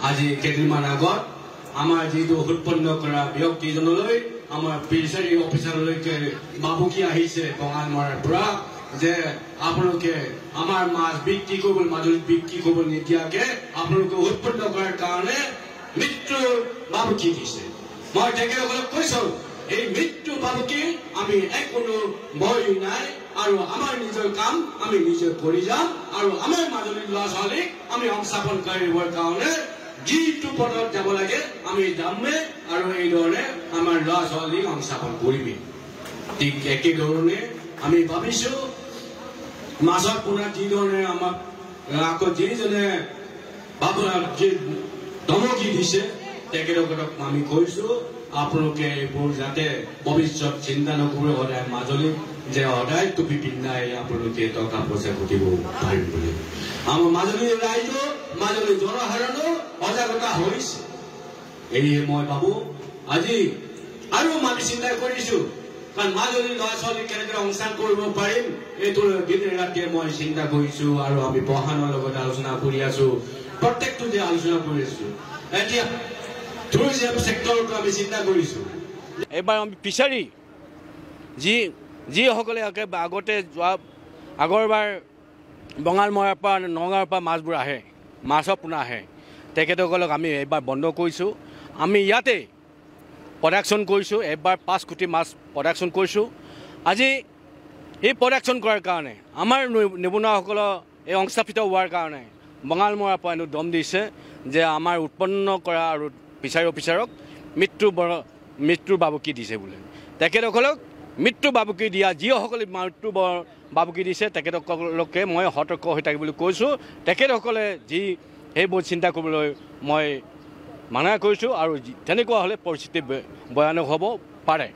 আজি কেইদিনমান আগত আমাৰ যিটো উৎপন্ন কৰা ব্যক্তিজনলৈ আমাৰ ফিচাৰী অফিচাৰলৈকে বাবুকি আহিছে বঙালমৰাৰ পৰা যে আপোনালোকে আমাৰ মাছ বিক্ৰী কৰিবলৈ মাজুলীত বিক্ৰী কৰিব নিদিয়াকে আপোনালোকে উৎপন্ন কৰাৰ কাৰণে মৃত্যু বাবুকি দিছে। মই তেখেতসকলক কৈছো এই মৃত্যু বাবুকি আমি কোনো ভয় নাই আৰু আমাৰ নিজৰ কাম আমি নিজে কৰি যাম আৰু আমাৰ মাজুলীৰ ল'ৰা ছোৱালীক আমি সংস্থাপন কৰিবৰ কাৰণে যিটো পথত যাব লাগে আমি যামে আৰু এইধৰণে আমাৰ ল'ৰা ছোৱালীক সংস্থাপন কৰিমেই। ঠিক একেধৰণে আমি ভাবিছো মাছৰ পোনা যিধৰণে আমাক আকৌ যিজনে বাবুৰাক যি ধমকি দিছে তেখেতসকলক আমি কৈছো আপোনালোকে এইবোৰ যাতে ভৱিষ্যত চিন্তা নকৰে সদায় মাজুলীত যে সদায় টুপি পিন্ধাই আপোনালোকে টকা পইচা ঘটিব পাৰিম বুলি আমাৰ মাজুলীৰ ৰাইজ মাজুলীৰ জনসাধাৰণো সজাগতা হৈছে। এয়ে মই ভাবো আজি আৰু আমি চিন্তা কৰিছো কাৰণ মাজুলীৰ ল'ৰা ছোৱালীক কেনেদৰে সংস্থান কৰিব পাৰিম এইটো দিনে ৰাতিয়ে মই চিন্তা কৰিছো আৰু আমি প্ৰশাসনৰ লগত আলোচনা কৰি আছো প্ৰত্যেকটো যে আলোচনা কৰি আছো। এতিয়া টুৰিজম সেক্টৰটো আমি চিন্তা কৰিছো এবাৰ আমি ফিচাৰী যিসকলে আগতে যোৱা আগৰবাৰ বঙালমৰাৰ পৰা নগাঁৱৰ পৰা মাছবোৰ আহে মাছৰ পোনা আহে তেখেতসকলক আমি এইবাৰ বন্ধ কৰিছোঁ। আমি ইয়াতে প্ৰডাকশ্যন কৰিছোঁ এইবাৰ 5 কোটি মাছ প্ৰডাকশ্যন কৰিছোঁ। আজি এই প্ৰডাকশ্যন কৰাৰ কাৰণে আমাৰ নিবনুৱাসকলৰ এই সংস্থাপিত হোৱাৰ কাৰণে বঙালমৰাৰ পৰা দম দিছে যে আমাৰ উৎপন্ন কৰা আৰু ফিচাৰী অফিচাৰক মৃত্যুৰ বাবুকি দিছে বোলে। তেখেতসকলক মৃত্যু বাবুকি দিয়া যিসকলে মৃত্যু বাবুকি দিছে তেখেতসকলকে মই সতৰ্ক হৈ থাকিবলৈ কৈছোঁ। তেখেতসকলে সেইবোৰ চিন্তা কৰিবলৈ মই মানা কৰিছোঁ আৰু তেনেকুৱা হ'লে পৰিস্থিতি ভয়ানক হ'ব পাৰে।